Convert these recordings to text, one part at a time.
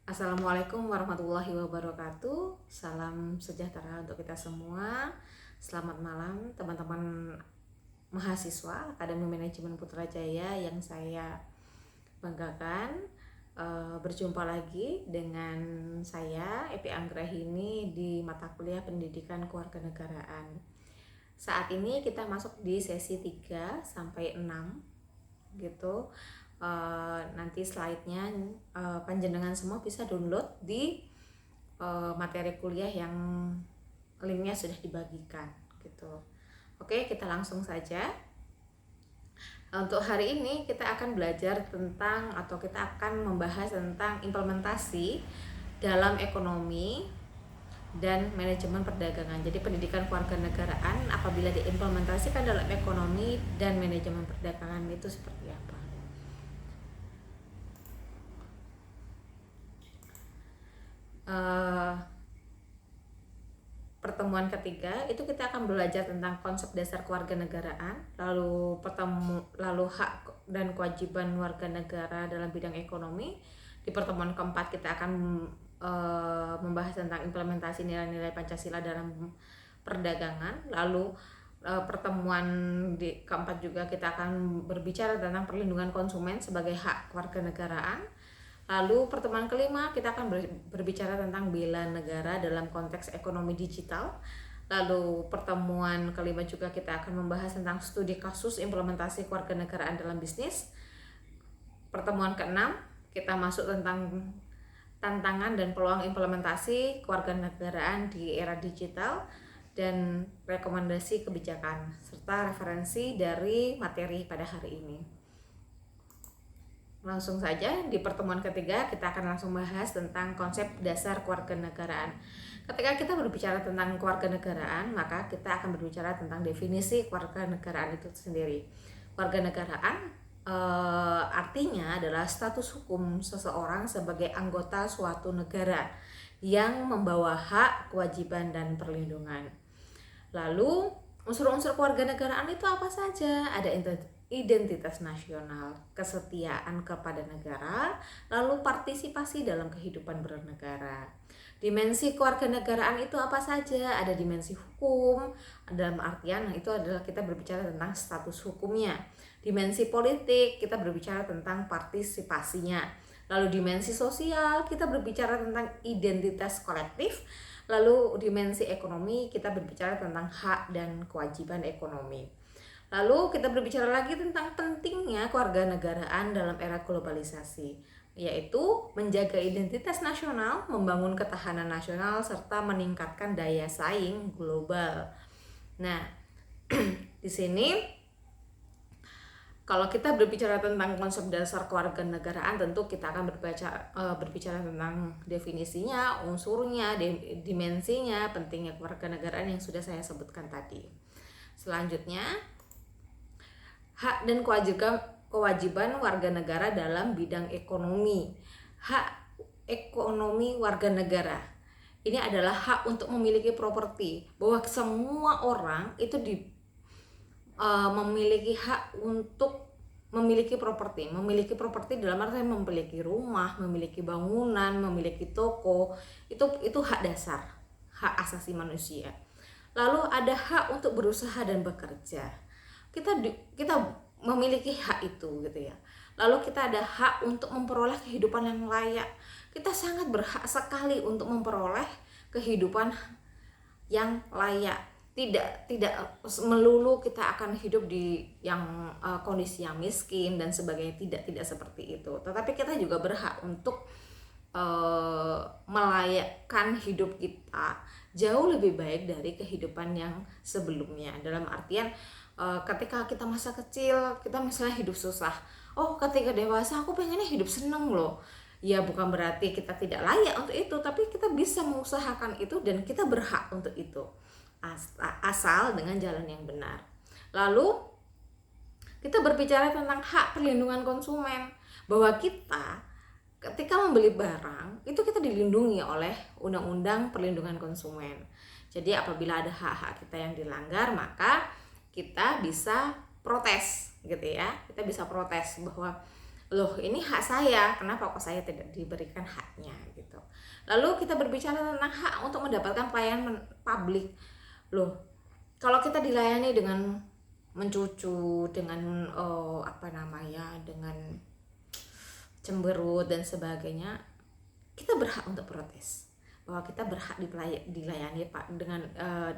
Assalamualaikum warahmatullahi wabarakatuh. Salam sejahtera untuk kita semua. Selamat malam teman-teman mahasiswa Akademi Manajemen Putrajaya yang saya banggakan. Berjumpa lagi dengan saya Epi Anggrahini di mata kuliah Pendidikan Kewarganegaraan. Saat ini kita masuk di sesi 3 sampai 6 gitu. Nanti slide-nya panjenengan semua bisa download di materi kuliah yang linknya sudah dibagikan gitu. Oke, kita langsung saja. Untuk hari ini kita akan belajar tentang atau kita akan membahas tentang implementasi dalam ekonomi dan manajemen perdagangan. Jadi pendidikan kewarganegaraan apabila diimplementasikan dalam ekonomi dan manajemen perdagangan itu seperti apa? Pertemuan ketiga itu kita akan belajar tentang konsep dasar kewarganegaraan, lalu hak dan kewajiban warga negara dalam bidang ekonomi. Di pertemuan keempat kita akan membahas tentang implementasi nilai-nilai Pancasila dalam perdagangan. Lalu pertemuan di keempat juga kita akan berbicara tentang perlindungan konsumen sebagai hak kewarganegaraan. Lalu pertemuan kelima kita akan berbicara tentang bela negara dalam konteks ekonomi digital. Lalu pertemuan kelima juga kita akan membahas tentang studi kasus implementasi kewarganegaraan dalam bisnis. Pertemuan keenam kita masuk tentang tantangan dan peluang implementasi kewarganegaraan di era digital dan rekomendasi kebijakan serta referensi dari materi pada hari ini. Langsung saja di pertemuan ketiga kita akan langsung bahas tentang konsep dasar kewarganegaraan. Ketika kita berbicara tentang kewarganegaraan, maka kita akan berbicara tentang definisi kewarganegaraan itu sendiri. Kewarganegaraan artinya adalah status hukum seseorang sebagai anggota suatu negara yang membawa hak, kewajiban, dan perlindungan. Lalu unsur-unsur kewarganegaraan itu apa saja? Ada identitas nasional, kesetiaan kepada negara, lalu partisipasi dalam kehidupan bernegara. Dimensi kewarganegaraan itu apa saja? Ada dimensi hukum, dalam artian itu adalah kita berbicara tentang status hukumnya. Dimensi politik, kita berbicara tentang partisipasinya. Lalu dimensi sosial, kita berbicara tentang identitas kolektif. Lalu dimensi ekonomi, kita berbicara tentang hak dan kewajiban ekonomi. Lalu kita berbicara lagi tentang pentingnya kewarganegaraan dalam era globalisasi, yaitu menjaga identitas nasional, membangun ketahanan nasional, serta meningkatkan daya saing global. Nah, di sini kalau kita berbicara tentang konsep dasar kewarganegaraan, tentu kita akan berbicara tentang definisinya, unsurnya, dimensinya, pentingnya kewarganegaraan yang sudah saya sebutkan tadi. Selanjutnya, hak dan kewajiban warga negara dalam bidang ekonomi. Hak ekonomi warga negara ini adalah hak untuk memiliki properti, bahwa semua orang itu memiliki hak untuk memiliki properti. Memiliki properti dalam artian memiliki rumah, memiliki bangunan, memiliki toko. Itu hak dasar, hak asasi manusia. Lalu ada hak untuk berusaha dan bekerja. Kita memiliki hak itu gitu ya. Lalu kita ada hak untuk memperoleh kehidupan yang layak. Kita sangat berhak sekali untuk memperoleh kehidupan yang layak. Tidak melulu kita akan hidup di yang kondisi yang miskin dan sebagainya, tidak seperti itu. Tetapi kita juga berhak untuk melayakkan hidup kita jauh lebih baik dari kehidupan yang sebelumnya. Dalam artian ketika kita masa kecil kita misalnya hidup susah, ketika dewasa aku pengennya hidup seneng loh. Ya bukan berarti kita tidak layak untuk itu, tapi kita bisa mengusahakan itu dan kita berhak untuk itu, asal dengan jalan yang benar. Lalu kita berbicara tentang hak perlindungan konsumen, bahwa kita ketika membeli barang itu kita dilindungi oleh Undang-Undang Perlindungan Konsumen. Jadi apabila ada hak-hak kita yang dilanggar, maka kita bisa protes gitu ya. Kita bisa protes bahwa loh ini hak saya, kenapa kok saya tidak diberikan haknya gitu. Lalu kita berbicara tentang hak untuk mendapatkan pelayanan publik. Loh, kalau kita dilayani dengan mencucu, dengan dengan cemberut dan sebagainya, kita berhak untuk protes bahwa kita berhak dilayani dengan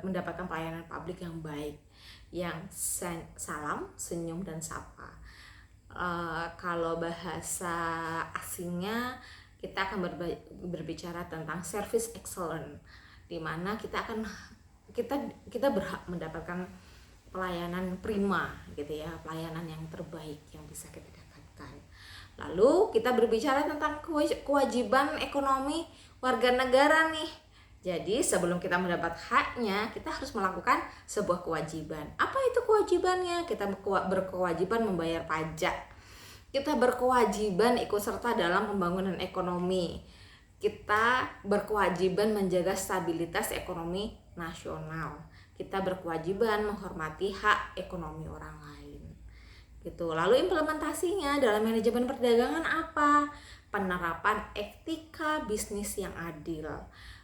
mendapatkan pelayanan publik yang baik, yang salam, senyum dan sapa. Kalau bahasa asingnya kita akan berbicara tentang service excellent, di mana kita berhak mendapatkan pelayanan prima gitu ya, pelayanan yang terbaik yang bisa kita dapatkan. Lalu kita berbicara tentang kewajiban ekonomi warga negara nih. Jadi sebelum kita mendapat haknya, kita harus melakukan sebuah kewajiban. Apa itu kewajibannya? Kita berkewajiban membayar pajak. Kita berkewajiban ikut serta dalam pembangunan ekonomi. Kita berkewajiban menjaga stabilitas ekonomi nasional. Kita berkewajiban menghormati hak ekonomi orang lain. Gitu. Lalu implementasinya dalam manajemen perdagangan apa? Penerapan etika bisnis yang adil.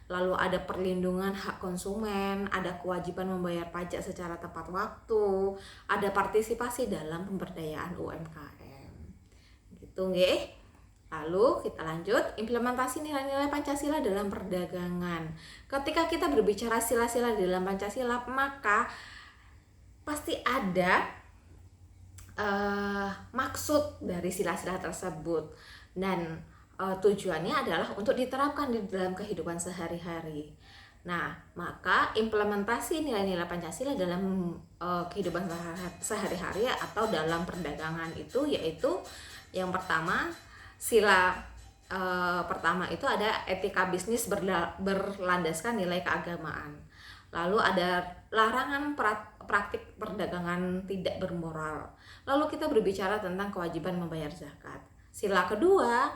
Lalu ada perlindungan hak konsumen, ada kewajiban membayar pajak secara tepat waktu, ada partisipasi dalam pemberdayaan UMKM. Gitu nggih. Lalu kita lanjut, implementasi nilai-nilai Pancasila dalam perdagangan. Ketika kita berbicara sila-sila dalam Pancasila, maka pasti ada maksud dari sila-sila tersebut, dan tujuannya adalah untuk diterapkan di dalam kehidupan sehari-hari. Nah, maka implementasi nilai-nilai Pancasila dalam kehidupan sehari-hari atau dalam perdagangan itu yaitu yang pertama, sila pertama itu ada etika bisnis berlandaskan nilai keagamaan. Lalu ada larangan praktik perdagangan tidak bermoral. Lalu kita berbicara tentang kewajiban membayar zakat. Sila kedua,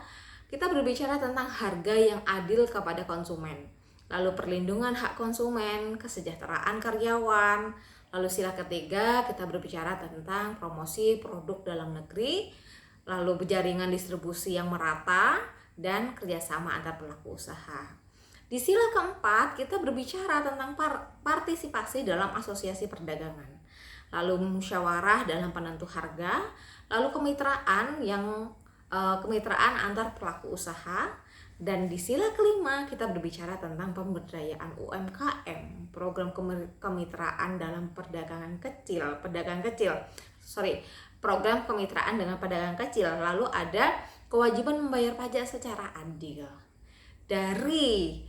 kita berbicara tentang harga yang adil kepada konsumen. Lalu perlindungan hak konsumen, kesejahteraan karyawan. Lalu sila ketiga, kita berbicara tentang promosi produk dalam negeri. Lalu jaringan distribusi yang merata dan kerjasama antar pelaku usaha. Di sila keempat, kita berbicara tentang partisipasi dalam asosiasi perdagangan. Lalu musyawarah dalam penentu harga. Lalu kemitraan antar pelaku usaha. Dan di sila kelima kita berbicara tentang pemberdayaan UMKM, program kemitraan dalam pedagang kecil. Program kemitraan dengan pedagang kecil. Lalu ada kewajiban membayar pajak secara adil. Dari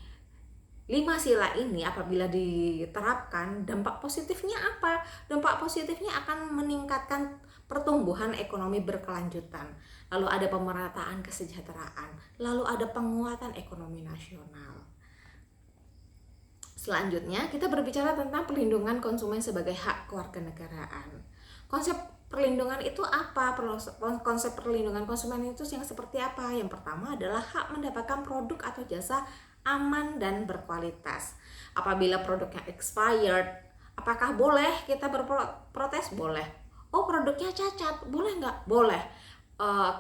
5 sila ini apabila diterapkan, dampak positifnya apa? Dampak positifnya akan meningkatkan pertumbuhan ekonomi berkelanjutan. Lalu ada pemerataan kesejahteraan. Lalu ada penguatan ekonomi nasional. Selanjutnya kita berbicara tentang perlindungan konsumen sebagai hak kewarganegaraan. Konsep perlindungan itu apa? Konsep perlindungan konsumen itu yang seperti apa? Yang pertama adalah hak mendapatkan produk atau jasa aman dan berkualitas. Apabila produknya expired, apakah boleh kita berprotes? Boleh. Oh, produknya cacat, boleh nggak? Boleh.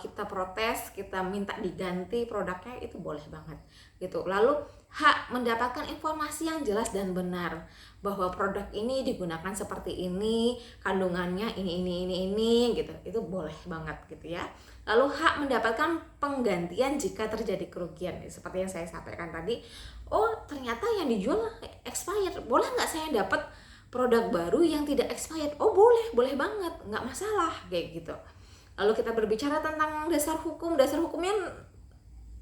Kita protes, kita minta diganti produknya, itu boleh banget gitu. Lalu hak mendapatkan informasi yang jelas dan benar bahwa produk ini digunakan seperti ini, kandungannya ini gitu. Itu boleh banget gitu ya. Lalu hak mendapatkan penggantian jika terjadi kerugian, seperti yang saya sampaikan tadi. Oh, ternyata yang dijual expired, boleh nggak saya dapat produk baru yang tidak expired? Oh, boleh banget, nggak masalah kayak gitu. Lalu kita berbicara tentang dasar hukum. Dasar hukumnya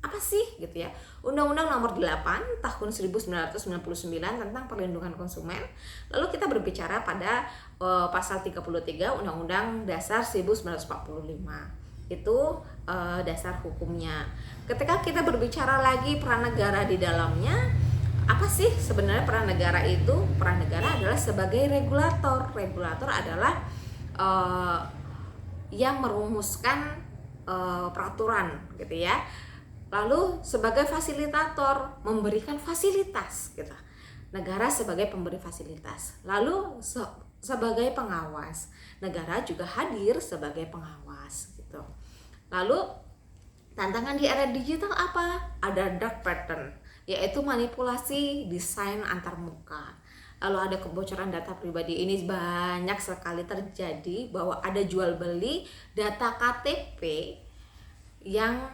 apa sih gitu ya? Undang-Undang Nomor 8 Tahun 1999 tentang perlindungan konsumen. Lalu kita berbicara pada pasal 33 Undang-Undang Dasar 1945. Itu dasar hukumnya. Ketika kita berbicara lagi peran negara di dalamnya, apa sih sebenarnya peran negara itu? Peran negara adalah sebagai regulator. Regulator adalah yang merumuskan peraturan gitu ya. Lalu sebagai fasilitator, memberikan fasilitas gitu. Negara sebagai pemberi fasilitas. Lalu sebagai pengawas, negara juga hadir sebagai pengawas gitu. Lalu tantangan di era digital apa? Ada dark pattern, yaitu manipulasi desain antarmuka. Lalu ada kebocoran data pribadi. Ini banyak sekali terjadi, bahwa ada jual beli data KTP yang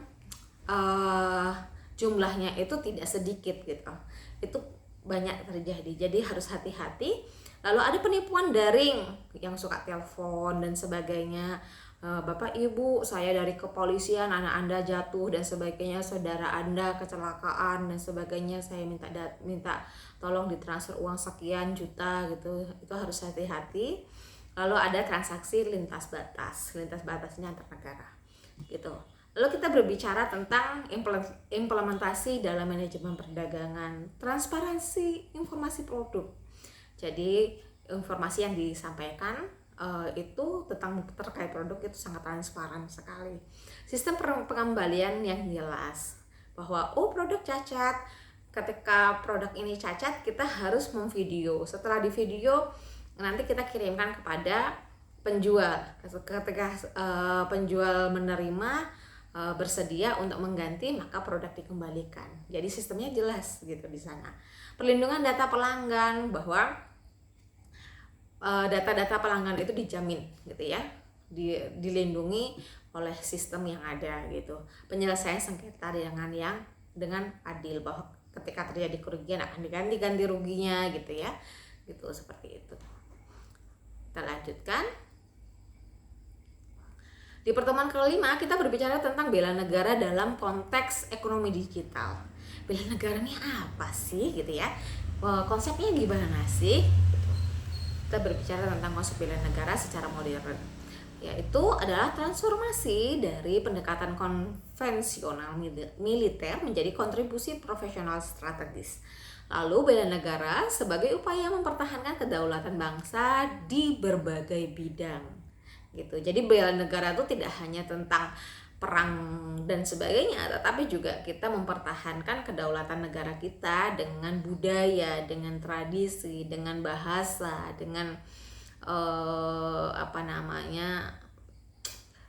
jumlahnya itu tidak sedikit gitu. Itu banyak terjadi, jadi harus hati-hati. Lalu ada penipuan daring yang suka telepon dan sebagainya. Bapak Ibu, saya dari kepolisian, anak Anda jatuh dan sebagainya, saudara Anda kecelakaan dan sebagainya, saya minta tolong ditransfer uang sekian juta gitu. Itu harus hati-hati. Lalu ada transaksi lintas batasnya antar negara gitu. Lalu kita berbicara tentang implementasi dalam manajemen perdagangan, transparansi informasi produk. Jadi informasi yang disampaikan itu terkait produk itu sangat transparan sekali. Sistem pengembalian yang jelas, bahwa produk cacat. Ketika produk ini cacat, kita harus memvideo. Setelah di video, nanti kita kirimkan kepada penjual. Ketika penjual menerima, bersedia untuk mengganti, maka produk dikembalikan. Jadi sistemnya jelas gitu di sana. Perlindungan data pelanggan, bahwa data-data pelanggan itu dijamin gitu ya, dilindungi oleh sistem yang ada gitu. Penyelesaian sengketa dengan adil, bahwa ketika terjadi kerugian akan diganti ruginya gitu ya, gitu, seperti itu. Kita lanjutkan. Di pertemuan kelima kita berbicara tentang bela negara dalam konteks ekonomi digital. Bela negara ini apa sih gitu ya? Konsepnya gimana sih? Kita berbicara tentang konsep bela negara secara modern, yaitu adalah transformasi dari pendekatan konvensional militer menjadi kontribusi profesional strategis. Lalu bela negara sebagai upaya mempertahankan kedaulatan bangsa di berbagai bidang gitu. Jadi bela negara itu tidak hanya tentang perang dan sebagainya, tetapi juga kita mempertahankan kedaulatan negara kita dengan budaya, dengan tradisi, dengan bahasa, dengan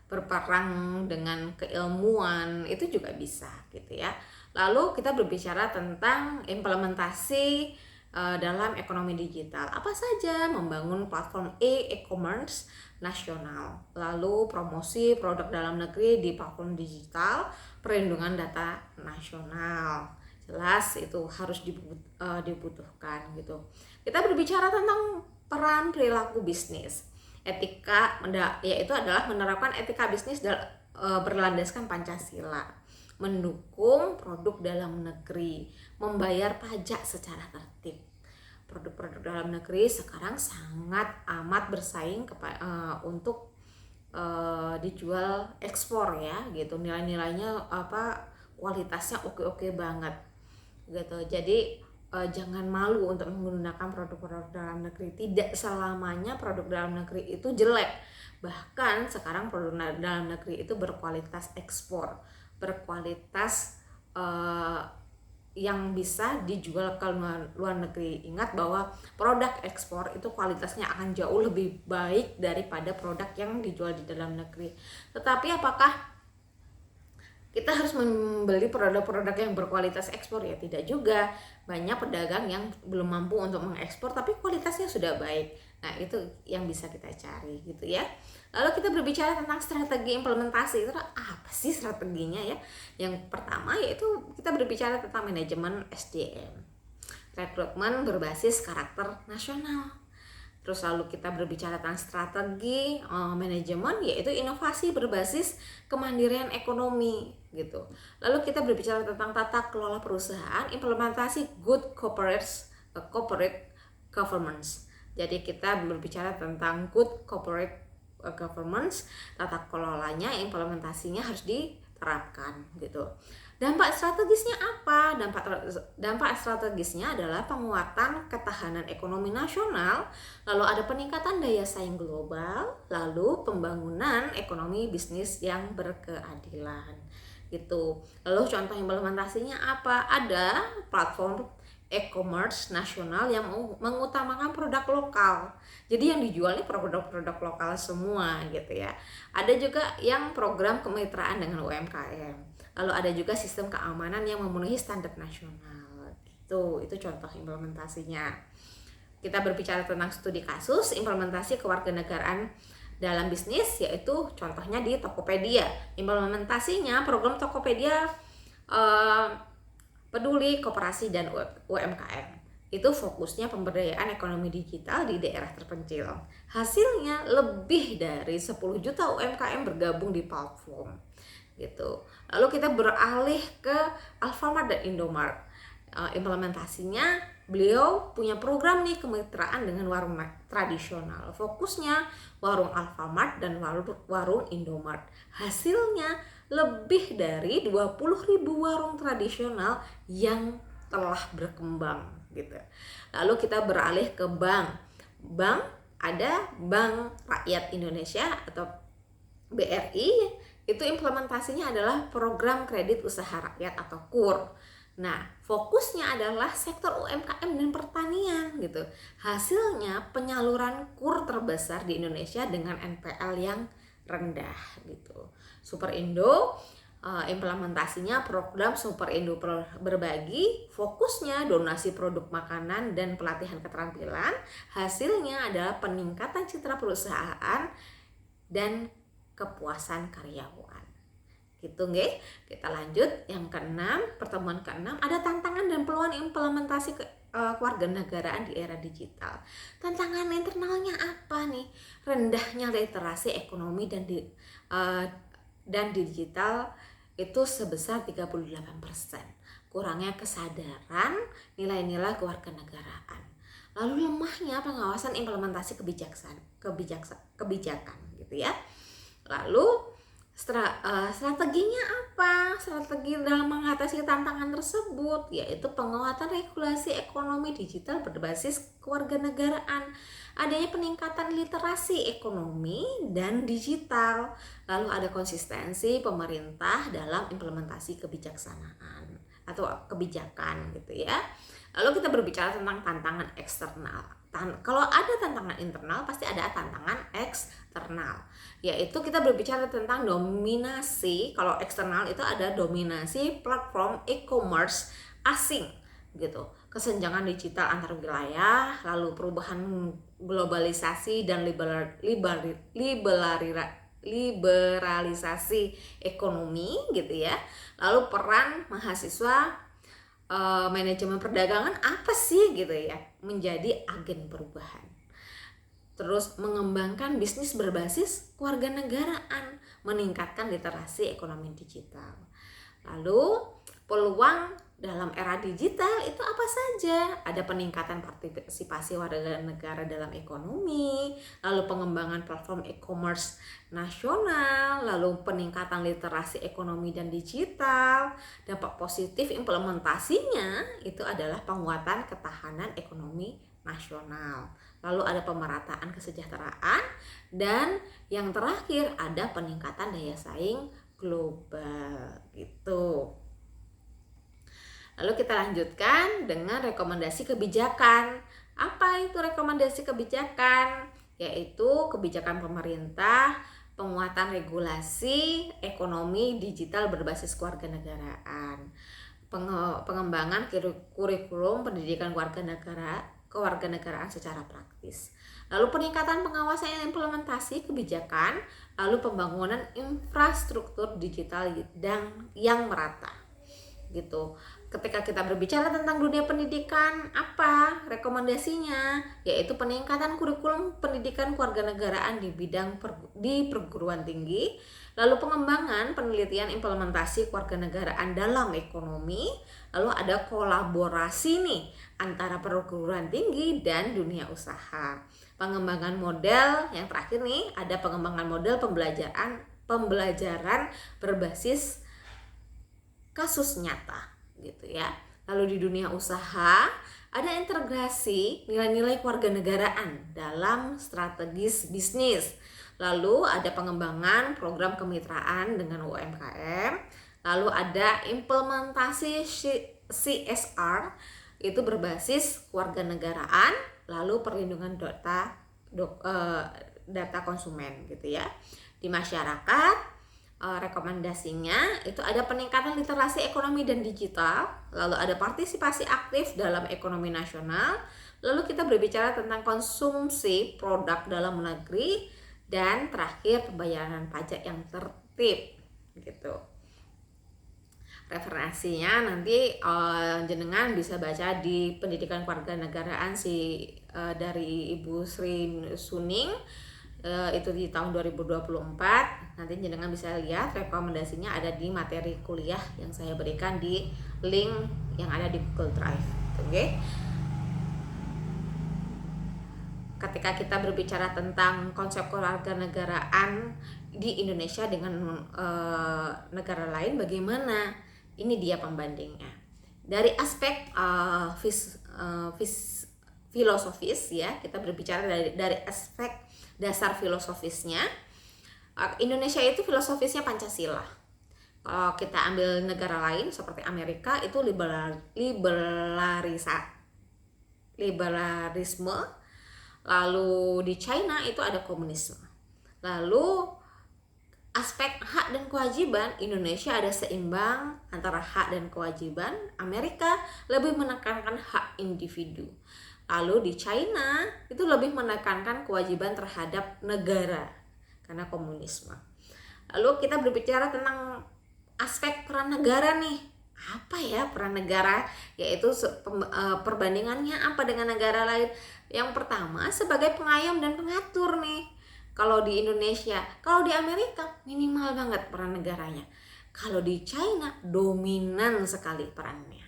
berperang dengan keilmuan, itu juga bisa gitu ya. Lalu kita berbicara tentang implementasi dalam ekonomi digital. Apa saja? Membangun platform e-commerce nasional, lalu promosi produk dalam negeri di platform digital, perlindungan data nasional. Jelas itu harus dibutuhkan gitu. Kita berbicara tentang peran perilaku bisnis. Etika, yaitu adalah menerapkan etika bisnis berlandaskan Pancasila, mendukung produk dalam negeri, membayar pajak secara tertib. Produk-produk dalam negeri sekarang sangat amat bersaing untuk dijual ekspor ya gitu. Nilai-nilainya kualitasnya oke banget gitu. Jadi jangan malu untuk menggunakan produk-produk dalam negeri. Tidak selamanya produk dalam negeri itu jelek. Bahkan sekarang produk dalam negeri itu berkualitas ekspor, berkualitas yang bisa dijual ke luar negeri. Ingat bahwa produk ekspor itu kualitasnya akan jauh lebih baik daripada produk yang dijual di dalam negeri. Tetapi apakah kita harus membeli produk-produk yang berkualitas ekspor? Ya tidak juga. Banyak pedagang yang belum mampu untuk mengekspor tapi kualitasnya sudah baik. Nah itu yang bisa kita cari gitu ya. Lalu kita berbicara tentang strategi implementasi. Itu apa sih strateginya ya? Yang pertama yaitu kita berbicara tentang manajemen SDM, rekrutmen berbasis karakter nasional. Terus lalu kita berbicara tentang strategi manajemen, yaitu inovasi berbasis kemandirian ekonomi gitu. Lalu kita berbicara tentang tata kelola perusahaan, implementasi good corporate governance. Jadi kita berbicara tentang good corporate governance, tata kelolanya, implementasinya harus diterapkan gitu. Dampak strategisnya apa? Dampak strategisnya adalah penguatan ketahanan ekonomi nasional, lalu ada peningkatan daya saing global, lalu pembangunan ekonomi bisnis yang berkeadilan gitu. Lalu contoh implementasinya apa? Ada platform e-commerce nasional yang mengutamakan produk lokal. Jadi yang dijual ini produk-produk lokal semua gitu ya. Ada juga yang program kemitraan dengan UMKM. Lalu ada juga sistem keamanan yang memenuhi standar nasional. Gitu. Itu contoh implementasinya. Kita berbicara tentang studi kasus implementasi kewarganegaraan dalam bisnis, yaitu contohnya di Tokopedia. Implementasinya program Tokopedia peduli koperasi dan UMKM. Itu fokusnya pemberdayaan ekonomi digital di daerah terpencil. Hasilnya lebih dari 10 juta UMKM bergabung di platform gitu. Lalu kita beralih ke Alfamart dan Indomart. Implementasinya beliau punya program nih kemitraan dengan warung tradisional. Fokusnya warung Alfamart dan warung Indomart. Hasilnya lebih dari 20.000 warung tradisional yang telah berkembang gitu. Lalu kita beralih ke bank. Bank ada Bank Rakyat Indonesia atau BRI, itu implementasinya adalah program kredit usaha rakyat atau KUR. Nah, fokusnya adalah sektor UMKM dan pertanian gitu. Hasilnya penyaluran KUR terbesar di Indonesia dengan NPL yang rendah gitu. Superindo implementasinya program Superindo Berbagi, fokusnya donasi produk makanan dan pelatihan keterampilan. Hasilnya adalah peningkatan citra perusahaan dan kepuasan karyawan. Gitu nggih. Kita lanjut yang keenam, pertemuan keenam, ada tantangan dan peluang implementasi kewarganegaraan di era digital. Tantangan internalnya apa nih? Rendahnya literasi ekonomi dan digital itu sebesar 38%. Kurangnya kesadaran nilai-nilai kewarganegaraan. Lalu lemahnya pengawasan implementasi kebijakan gitu ya. Lalu strateginya apa? Strategi dalam mengatasi tantangan tersebut yaitu penguatan regulasi ekonomi digital berbasis kewarganegaraan, adanya peningkatan literasi ekonomi dan digital, lalu ada konsistensi pemerintah dalam implementasi kebijaksanaan atau kebijakan gitu ya. Lalu kita berbicara tentang tantangan eksternal. Kalau ada tantangan internal, pasti ada tantangan eksternal. Yaitu kita berbicara tentang dominasi. Kalau eksternal itu ada dominasi platform e-commerce asing gitu. Kesenjangan digital antar wilayah, lalu perubahan globalisasi dan liberalisasi ekonomi gitu ya. Lalu peran mahasiswa manajemen perdagangan apa sih gitu ya, menjadi agen perubahan. Terus mengembangkan bisnis berbasis kewarganegaraan, meningkatkan literasi ekonomi digital. Lalu peluang dalam era digital itu apa saja? Ada peningkatan partisipasi warga negara dalam ekonomi, lalu pengembangan platform e-commerce nasional, lalu peningkatan literasi ekonomi dan digital. Dampak positif implementasinya itu adalah penguatan ketahanan ekonomi nasional. Lalu ada pemerataan kesejahteraan, dan yang terakhir ada peningkatan daya saing global gitu. Lalu kita lanjutkan dengan rekomendasi kebijakan. Apa itu rekomendasi kebijakan? Yaitu kebijakan pemerintah, penguatan regulasi ekonomi digital berbasis kewarganegaraan, pengembangan kurikulum pendidikan kewarganegaraan secara praktis. Lalu peningkatan pengawasan dan implementasi kebijakan, lalu pembangunan infrastruktur digital yang merata. Gitu. Ketika kita berbicara tentang dunia pendidikan, apa rekomendasinya? Yaitu peningkatan kurikulum pendidikan kewarganegaraan di bidang di perguruan tinggi, lalu pengembangan penelitian implementasi kewarganegaraan dalam ekonomi, lalu ada kolaborasi nih antara perguruan tinggi dan dunia usaha. Pengembangan model, yang terakhir nih ada pengembangan model pembelajaran berbasis kasus nyata gitu ya. Lalu di dunia usaha ada integrasi nilai-nilai kewarganegaraan dalam strategis bisnis. Lalu ada pengembangan program kemitraan dengan UMKM. Lalu ada implementasi CSR itu berbasis kewarganegaraan, lalu perlindungan data konsumen gitu ya. Di masyarakat, rekomendasinya itu ada peningkatan literasi ekonomi dan digital, lalu ada partisipasi aktif dalam ekonomi nasional, lalu kita berbicara tentang konsumsi produk dalam negeri, dan terakhir pembayaran pajak yang tertib gitu. Referensinya nanti jenengan bisa baca di Pendidikan Kewarganegaraan dari Ibu Sri Suning, itu di tahun 2024. Nanti jenengan bisa lihat rekomendasinya ada di materi kuliah yang saya berikan di link yang ada di Google Drive. Oke. Ketika kita berbicara tentang konsep kewarganegaraan di Indonesia dengan negara lain, bagaimana? Ini dia pembandingnya. Dari aspek filosofis ya, kita berbicara dari aspek dasar filosofisnya. Indonesia itu filosofisnya Pancasila. Kalau kita ambil negara lain seperti Amerika itu liberalisme. Lalu di China itu ada komunisme. Lalu aspek hak dan kewajiban, Indonesia ada seimbang antara hak dan kewajiban. Amerika lebih menekankan hak individu. Lalu di China itu lebih menekankan kewajiban terhadap negara karena komunisme. Lalu kita berbicara tentang aspek peran negara nih. Apa ya peran negara? Yaitu perbandingannya apa dengan negara lain? Yang pertama sebagai pengayom dan pengatur nih. Kalau di Indonesia, kalau di Amerika minimal banget peran negaranya. Kalau di China dominan sekali perannya.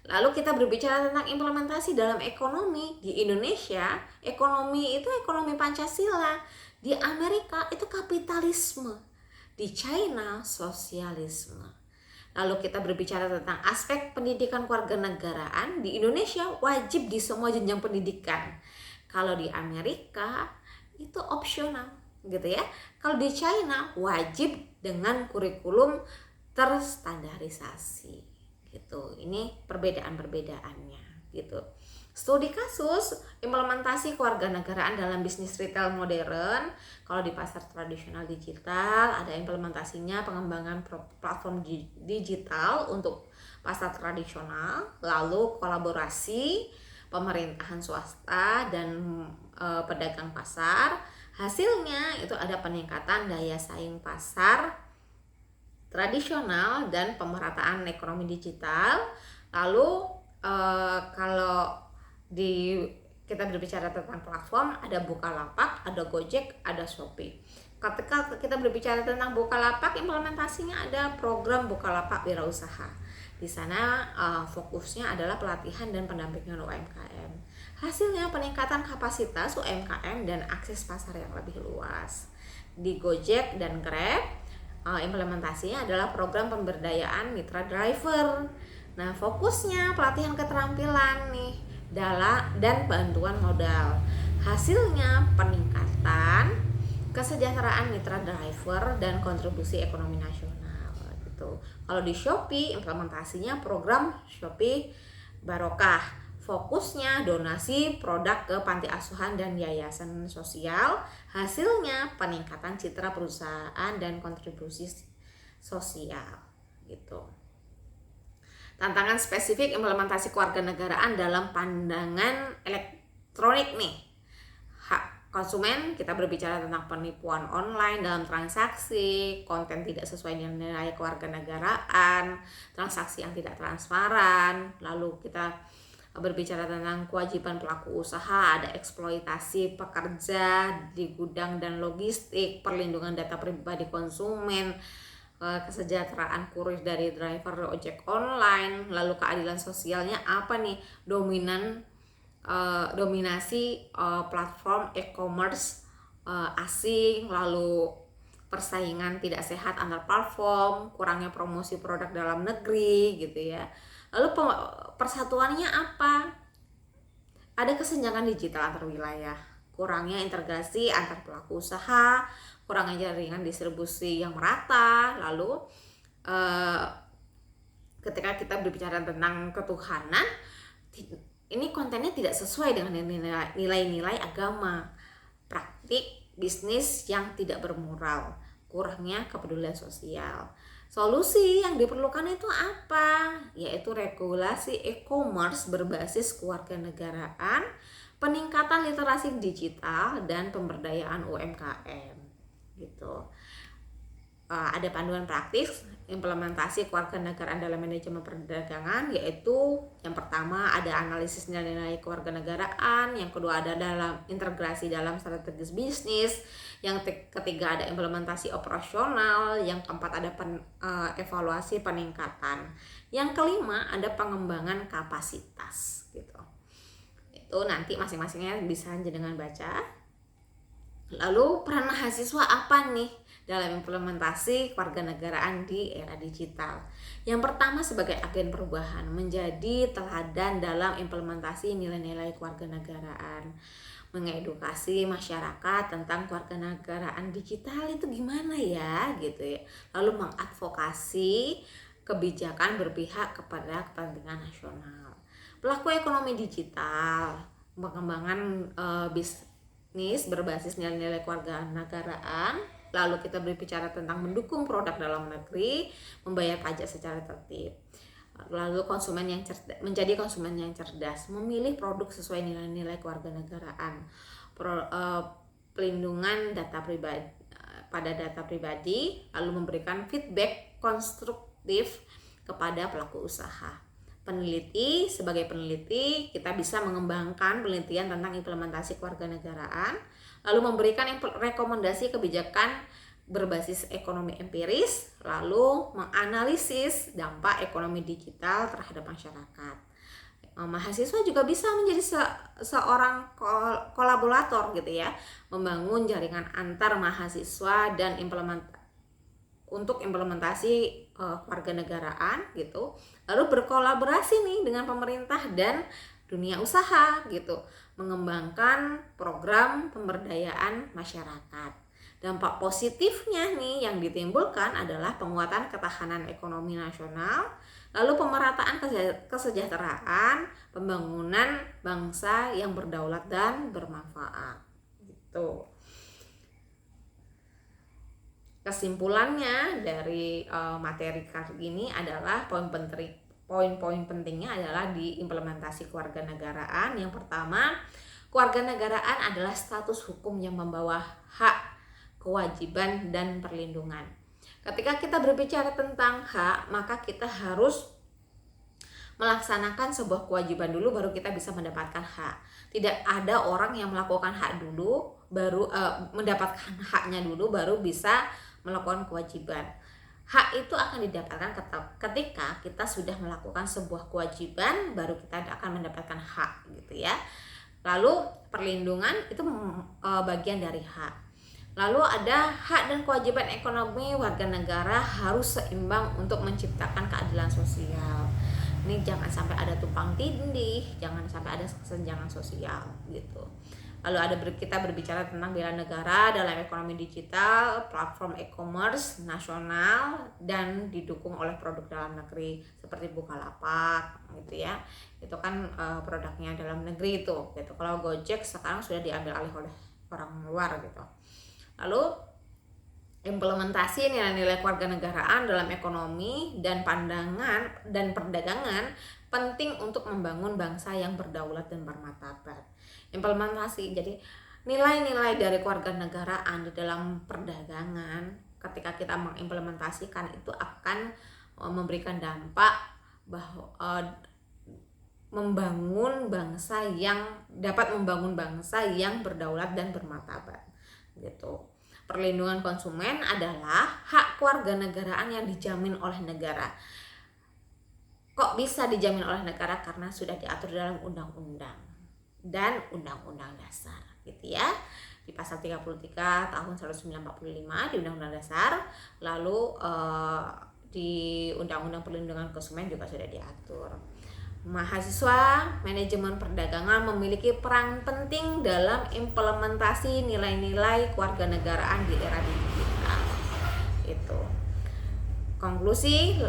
Lalu kita berbicara tentang implementasi dalam ekonomi. Di Indonesia, ekonomi itu ekonomi Pancasila. Di Amerika itu kapitalisme. Di China sosialisme. Lalu kita berbicara tentang aspek pendidikan kewarganegaraan. Di Indonesia wajib di semua jenjang pendidikan. Kalau di Amerika itu opsional gitu ya. Kalau di China wajib dengan kurikulum terstandarisasi gitu. Ini perbedaan-perbedaannya gitu. Studi kasus implementasi kewarganegaraan dalam bisnis retail modern. Kalau di pasar tradisional digital ada implementasinya pengembangan platform digital untuk pasar tradisional, lalu kolaborasi pemerintahan swasta dan pedagang pasar. Hasilnya itu ada peningkatan daya saing pasar tradisional dan pemerataan ekonomi digital. Lalu kalau kita berbicara tentang platform, ada Bukalapak, ada Gojek, ada Shopee. Ketika kita berbicara tentang Bukalapak, implementasinya ada program Bukalapak Wirausaha. Di sana fokusnya adalah pelatihan dan pendampingan UMKM. Hasilnya peningkatan kapasitas UMKM dan akses pasar yang lebih luas. Di Gojek dan Grab, implementasinya adalah program pemberdayaan mitra driver. Nah, fokusnya pelatihan keterampilan nih dan bantuan modal. Hasilnya peningkatan kesejahteraan mitra driver dan kontribusi ekonomi nasional gitu. Kalau di Shopee, implementasinya program Shopee Barokah. Fokusnya donasi produk ke panti asuhan dan yayasan sosial. Hasilnya peningkatan citra perusahaan dan kontribusi sosial gitu. Tantangan spesifik implementasi kewarganegaraan dalam pandangan elektronik nih. Hak konsumen, kita berbicara tentang penipuan online dalam transaksi, konten tidak sesuai dengan nilai kewarganegaraan, transaksi yang tidak transparan. Lalu kita berbicara tentang kewajiban pelaku usaha, ada eksploitasi pekerja di gudang dan logistik, perlindungan data pribadi konsumen, kesejahteraan kurir dari driver ojek online. Lalu keadilan sosialnya apa nih? Dominasi platform e-commerce asing, lalu persaingan tidak sehat antar platform, kurangnya promosi produk dalam negeri gitu ya. Lalu persatuannya apa? Ada kesenjangan digital antar wilayah, kurangnya integrasi antar pelaku usaha, kurangnya jaringan distribusi yang merata. Lalu ketika kita berbicara tentang ketuhanan, ini kontennya tidak sesuai dengan nilai-nilai agama, praktik bisnis yang tidak bermoral, kurangnya kepedulian sosial. Solusi yang diperlukan itu apa? Yaitu regulasi e-commerce berbasis kewarganegaraan, peningkatan literasi digital, dan pemberdayaan UMKM gitu. Ada panduan praktis implementasi kewarganegaraan dalam manajemen perdagangan, yaitu yang pertama ada analisis nilai-nilai kewarganegaraan, yang kedua ada dalam integrasi dalam strategis bisnis, yang ketiga ada implementasi operasional, yang keempat ada evaluasi peningkatan, yang kelima ada pengembangan kapasitas gitu. Itu nanti masing-masingnya bisa dengan baca. Lalu peran mahasiswa apa nih dalam implementasi kewarganegaraan di era digital? Yang pertama, sebagai agen perubahan, menjadi teladan dalam implementasi nilai-nilai kewarganegaraan, mengedukasi masyarakat tentang kewarganegaraan digital itu gimana ya gitu ya. Lalu mengadvokasi kebijakan berpihak kepada kepentingan nasional. Pelaku ekonomi digital, pengembangan bisnis berbasis nilai-nilai kewarganegaraan. Lalu kita berbicara tentang mendukung produk dalam negeri, membayar pajak secara tertib. Lalu konsumen yang menjadi konsumen yang cerdas, memilih produk sesuai nilai-nilai kewarganegaraan, pelindungan data pribadi pada data pribadi, lalu memberikan feedback konstruktif kepada pelaku usaha. Peneliti, sebagai peneliti kita bisa mengembangkan penelitian tentang implementasi kewarganegaraan, lalu memberikan rekomendasi kebijakan berbasis ekonomi empiris, lalu menganalisis dampak ekonomi digital terhadap masyarakat. Mahasiswa juga bisa menjadi seorang kolaborator gitu ya, membangun jaringan antar mahasiswa dan untuk implementasi kewarganegaraan gitu, lalu berkolaborasi nih dengan pemerintah dan dunia usaha gitu, mengembangkan program pemberdayaan masyarakat. Dampak positifnya nih yang ditimbulkan adalah penguatan ketahanan ekonomi nasional, lalu pemerataan kesejahteraan, pembangunan bangsa yang berdaulat dan bermanfaat gitu. Kesimpulannya dari materi kali ini adalah poin-poin pentingnya adalah di implementasi kewarganegaraan. Yang pertama, kewarganegaraan adalah status hukum yang membawa hak, kewajiban, dan perlindungan. Ketika kita berbicara tentang hak, maka kita harus melaksanakan sebuah kewajiban dulu baru kita bisa mendapatkan hak. Tidak ada orang yang melakukan hak dulu baru mendapatkan haknya dulu baru bisa melakukan kewajiban. Hak itu akan didapatkan ketika kita sudah melakukan sebuah kewajiban, baru kita akan mendapatkan hak gitu ya. Lalu perlindungan itu bagian dari hak. Lalu ada hak dan kewajiban ekonomi warga negara harus seimbang untuk menciptakan keadilan sosial. Ini jangan sampai ada tumpang tindih, jangan sampai ada kesenjangan sosial gitu. Lalu kita berbicara tentang bela negara dalam ekonomi digital, platform e-commerce nasional dan didukung oleh produk dalam negeri seperti Bukalapak gitu ya. Itu kan produknya dalam negeri itu gitu. Kalau Gojek sekarang sudah diambil alih oleh orang luar gitu. Lalu implementasi nilai-nilai kewarganegaraan dalam ekonomi dan pandangan dan perdagangan penting untuk membangun bangsa yang berdaulat dan bermartabat. Implementasi, jadi nilai-nilai dari kewarganegaraan di dalam perdagangan ketika kita mengimplementasikan itu akan memberikan dampak bahwa dapat membangun bangsa yang berdaulat dan bermartabat gitu. Perlindungan konsumen adalah hak kewarganegaraan yang dijamin oleh negara. Kok bisa dijamin oleh negara? Karena sudah diatur dalam undang-undang dan undang-undang dasar gitu ya. Di pasal 33 tahun 1945 di undang-undang dasar, lalu di undang-undang perlindungan konsumen juga sudah diatur. Mahasiswa manajemen perdagangan memiliki peran penting dalam implementasi nilai-nilai kewarganegaraan di era digital. Itu. Konklusinya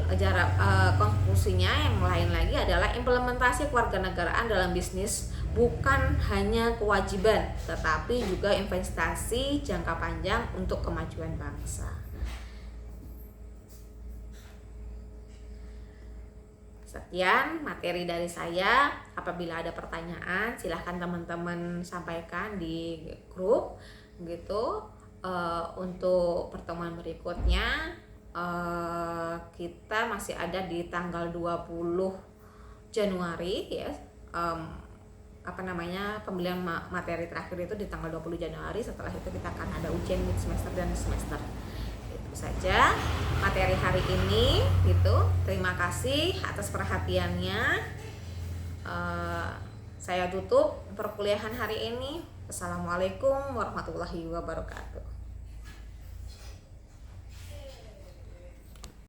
yang lain lagi adalah implementasi kewarganegaraan dalam bisnis bukan hanya kewajiban, tetapi juga investasi jangka panjang untuk kemajuan bangsa. Sekian materi dari saya. Apabila ada pertanyaan, silahkan teman-teman sampaikan di grup gitu. Untuk pertemuan berikutnya kita masih ada di tanggal 20 Januari ya. Pembelian materi terakhir itu di tanggal 20 Januari. Setelah itu kita akan ada ujian mid semester dan semester. Itu saja materi hari ini gitu. Terima kasih atas perhatiannya. Saya tutup perkuliahan hari ini. Assalamualaikum warahmatullahi wabarakatuh.